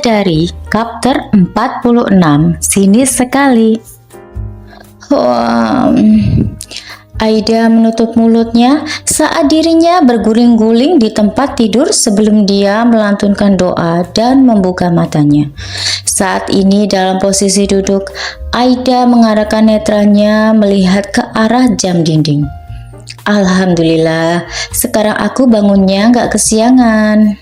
Bidadari, Chapter 46, Sini Sekali. Aida menutup mulutnya saat dirinya berguling-guling di tempat tidur sebelum dia melantunkan doa dan membuka matanya. Saat ini dalam posisi duduk, Aida mengarahkan netranya melihat ke arah jam dinding. Alhamdulillah, sekarang aku bangunnya gak kesiangan.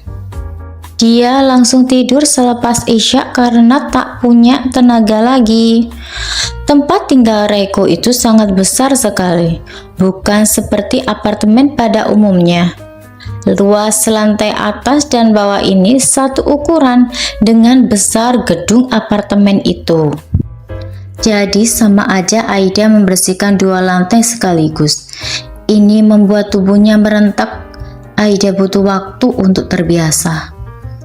Dia langsung tidur selepas Isya karena tak punya tenaga lagi. Tempat tinggal Reiko itu sangat besar sekali, bukan seperti apartemen pada umumnya. Luas lantai atas dan bawah ini satu ukuran dengan besar gedung apartemen itu. Jadi sama aja Aida membersihkan dua lantai sekaligus. Ini membuat tubuhnya merentak. Aida butuh waktu untuk terbiasa.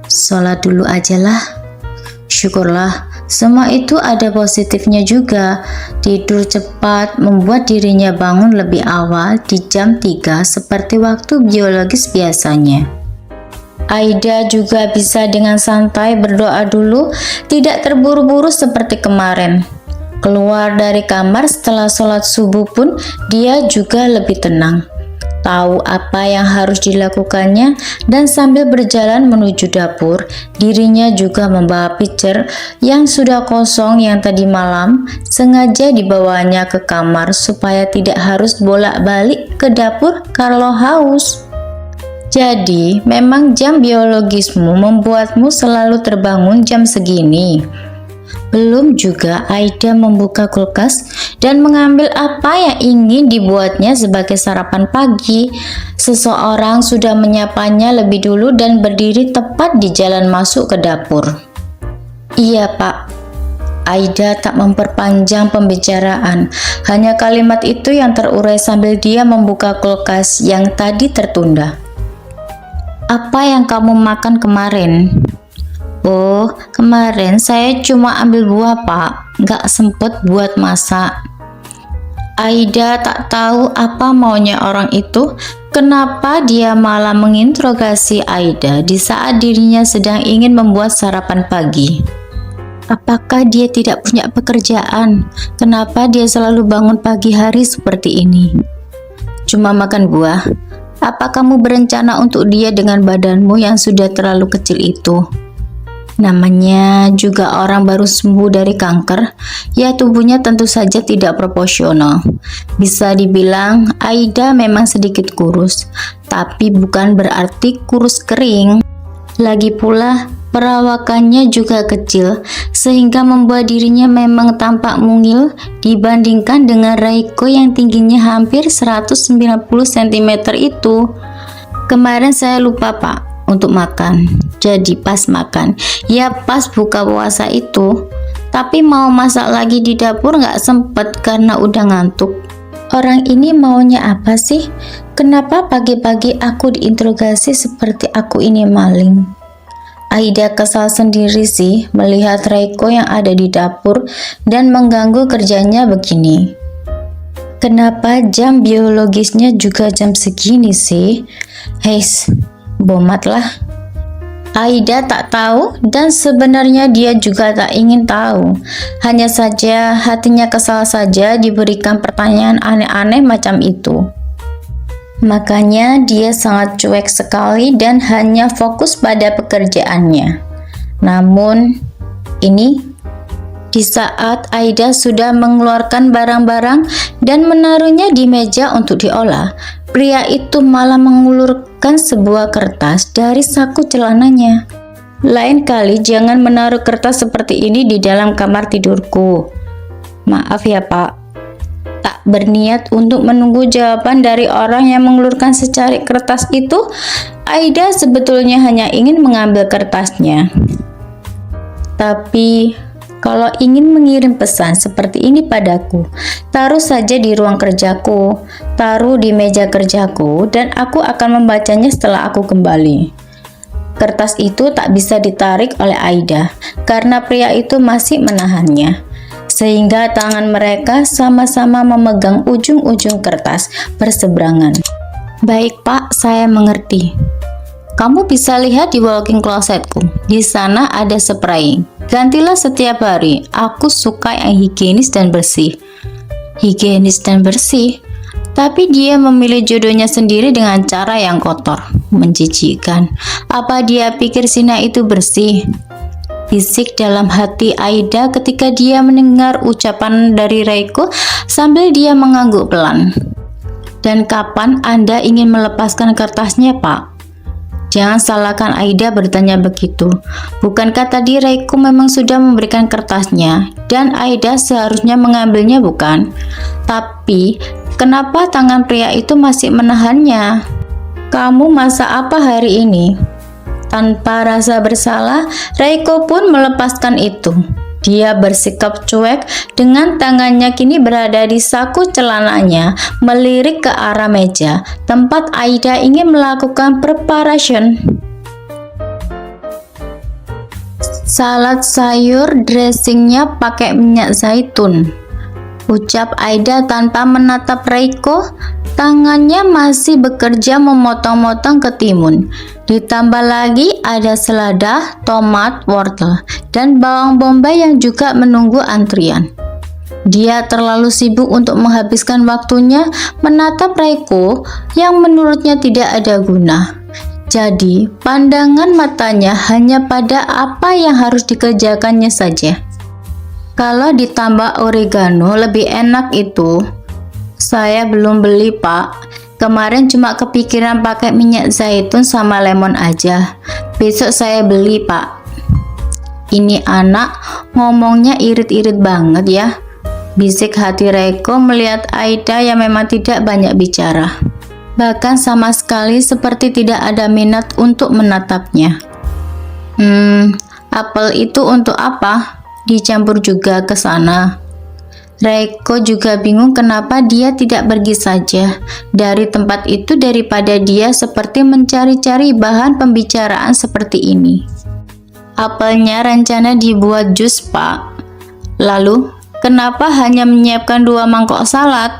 Sholat dulu aja lah. Syukurlah, semua itu ada positifnya juga. Tidur cepat membuat dirinya bangun lebih awal di jam 3 seperti waktu biologis biasanya. Aida juga bisa dengan santai berdoa dulu, tidak terburu-buru seperti kemarin. Keluar dari kamar setelah sholat subuh pun dia juga lebih tenang, tahu apa yang harus dilakukannya, dan sambil berjalan menuju dapur, dirinya juga membawa pitcher yang sudah kosong yang tadi malam sengaja dibawanya ke kamar supaya tidak harus bolak-balik ke dapur kalau haus. Jadi, memang jam biologismu membuatmu selalu terbangun jam segini. Belum juga Aida membuka kulkas dan mengambil apa yang ingin dibuatnya sebagai sarapan pagi. Seseorang sudah menyapanya lebih dulu dan berdiri tepat di jalan masuk ke dapur. Iya, Pak. Aida tak memperpanjang pembicaraan, hanya kalimat itu yang terurai sambil dia membuka kulkas yang tadi tertunda. Apa yang kamu makan kemarin? Oh, kemarin saya cuma ambil buah, Pak. Gak sempet buat masak. Aida tak tahu apa maunya orang itu. Kenapa dia malah menginterogasi Aida di saat dirinya sedang ingin membuat sarapan pagi? Apakah dia tidak punya pekerjaan? Kenapa dia selalu bangun pagi hari seperti ini? Cuma makan buah? Apa kamu berencana untuk dia dengan badanmu yang sudah terlalu kecil itu? Namanya juga orang baru sembuh dari kanker, ya tubuhnya tentu saja tidak proporsional. Bisa dibilang Aida memang sedikit kurus, tapi bukan berarti kurus kering. Lagi pula perawakannya juga kecil, sehingga membuat dirinya memang tampak mungil dibandingkan dengan Reiko yang tingginya hampir 190 cm itu. Kemarin saya lupa, Pak, untuk makan. Jadi pas makan, ya pas buka puasa itu. Tapi mau masak lagi di dapur gak sempet karena udah ngantuk. Orang ini maunya apa sih? Kenapa pagi-pagi aku diinterogasi seperti aku ini maling? Aida kesal sendiri sih melihat Reiko yang ada di dapur dan mengganggu kerjanya begini. Kenapa jam biologisnya juga jam segini sih? Heis, bomatlah. Aida tak tahu dan sebenarnya dia juga tak ingin tahu. Hanya saja hatinya kesal saja diberikan pertanyaan aneh-aneh macam itu. Makanya dia sangat cuek sekali dan hanya fokus pada pekerjaannya. Namun, ini di saat Aida sudah mengeluarkan barang-barang dan menaruhnya di meja untuk diolah, pria itu malah mengulurkan sebuah kertas dari saku celananya. Lain kali jangan menaruh kertas seperti ini di dalam kamar tidurku. Maaf ya, Pak. Tak berniat untuk menunggu jawaban dari orang yang mengulurkan secari kertas itu, Aida sebetulnya hanya ingin mengambil kertasnya. Tapi kalau ingin mengirim pesan seperti ini padaku, taruh saja di ruang kerjaku, taruh di meja kerjaku, dan aku akan membacanya setelah aku kembali. Kertas itu tak bisa ditarik oleh Aida, karena pria itu masih menahannya. Sehingga tangan mereka sama-sama memegang ujung-ujung kertas berseberangan. Baik, Pak, saya mengerti. Kamu bisa lihat di walk-in closetku. Di sana ada spray. Gantilah setiap hari. Aku suka yang higienis dan bersih. Higienis dan bersih? Tapi dia memilih jodohnya sendiri dengan cara yang kotor. Menjijikkan. Apa dia pikir Sina itu bersih? Bisik dalam hati Aida ketika dia mendengar ucapan dari Reiko sambil dia mengangguk pelan. Dan kapan Anda ingin melepaskan kertasnya, Pak? Jangan salahkan Aida bertanya begitu. Bukankah tadi Reiko memang sudah memberikan kertasnya dan Aida seharusnya mengambilnya, bukan? Tapi kenapa tangan pria itu masih menahannya? Kamu masak apa hari ini? Tanpa rasa bersalah, Reiko pun melepaskan itu. Dia bersikap cuek dengan tangannya kini berada di saku celananya, melirik ke arah meja tempat Aida ingin melakukan preparation. Salad sayur dressingnya pakai minyak zaitun, ucap Aida tanpa menatap Reiko. Tangannya masih bekerja memotong-motong ketimun. Ditambah lagi ada selada, tomat, wortel, dan bawang bombay yang juga menunggu antrian. Dia terlalu sibuk untuk menghabiskan waktunya menatap Reiko yang menurutnya tidak ada guna. Jadi, pandangan matanya hanya pada apa yang harus dikerjakannya saja. Kalau ditambah oregano lebih enak itu. Saya belum beli, Pak. Kemarin cuma kepikiran pakai minyak zaitun sama lemon aja. Besok saya beli, Pak. Ini anak ngomongnya irit-irit banget ya. Bisik hati Reiko melihat Aida yang memang tidak banyak bicara. Bahkan sama sekali seperti tidak ada minat untuk menatapnya. Apel itu untuk apa? Dicampur juga ke sana. Reiko juga bingung kenapa dia tidak pergi saja dari tempat itu daripada dia seperti mencari-cari bahan pembicaraan seperti ini. Apelnya rencana dibuat jus, Pak. Lalu, kenapa hanya menyiapkan 2 mangkok salad?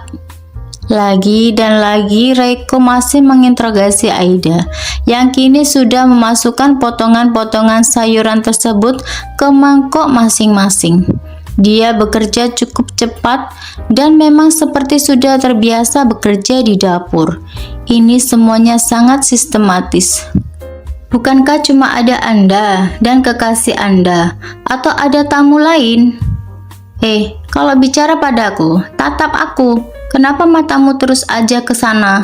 Lagi dan lagi Reiko masih menginterogasi Aida yang kini sudah memasukkan potongan-potongan sayuran tersebut ke mangkok masing-masing. Dia bekerja cukup cepat dan memang seperti sudah terbiasa bekerja di dapur. Ini semuanya sangat sistematis. Bukankah cuma ada Anda dan kekasih Anda, atau ada tamu lain? Kalau bicara padaku, tatap aku. Kenapa matamu terus aja ke sana?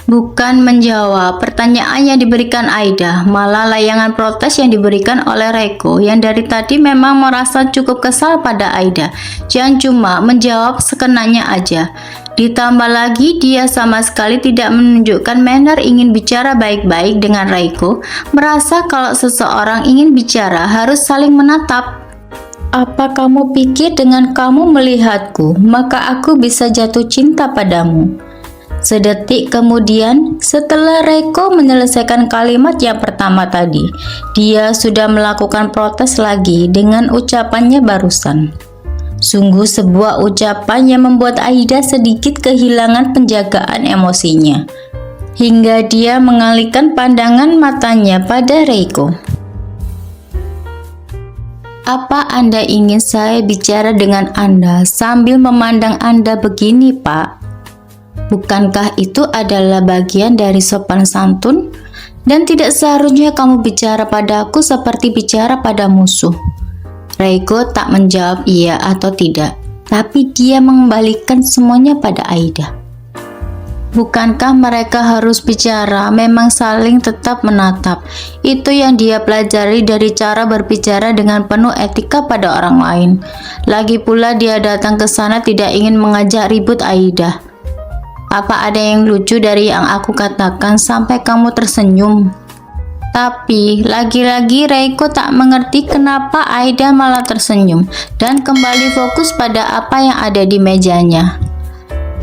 Bukan menjawab pertanyaan yang diberikan Aida, malah layangan protes yang diberikan oleh Reiko yang dari tadi memang merasa cukup kesal pada Aida, yang cuma menjawab sekenanya aja. Ditambah lagi dia sama sekali tidak menunjukkan manner ingin bicara baik-baik dengan Reiko, merasa kalau seseorang ingin bicara harus saling menatap. Apa kamu pikir dengan kamu melihatku, maka aku bisa jatuh cinta padamu? Sedetik kemudian, setelah Reiko menyelesaikan kalimat yang pertama tadi, dia sudah melakukan protes lagi dengan ucapannya barusan. Sungguh sebuah ucapan yang membuat Aida sedikit kehilangan penjagaan emosinya, hingga dia mengalihkan pandangan matanya pada Reiko. Apa Anda ingin saya bicara dengan Anda sambil memandang Anda begini, Pak? Bukankah itu adalah bagian dari sopan santun? Dan tidak seharusnya kamu bicara padaku seperti bicara pada musuh. Reiko tak menjawab iya atau tidak, tapi dia mengembalikan semuanya pada Aida. Bukankah mereka harus bicara, memang saling tetap menatap? Itu yang dia pelajari dari cara berbicara dengan penuh etika pada orang lain. Lagi pula dia datang ke sana tidak ingin mengajak ribut Aida. Apa ada yang lucu dari yang aku katakan sampai kamu tersenyum? Tapi lagi-lagi Reiko tak mengerti kenapa Aida malah tersenyum dan kembali fokus pada apa yang ada di mejanya.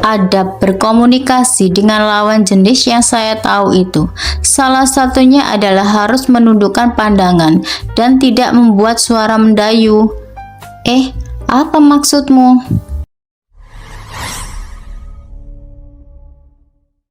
Adab berkomunikasi dengan lawan jenis yang saya tahu itu, salah satunya adalah harus menundukkan pandangan dan tidak membuat suara mendayu. Apa maksudmu?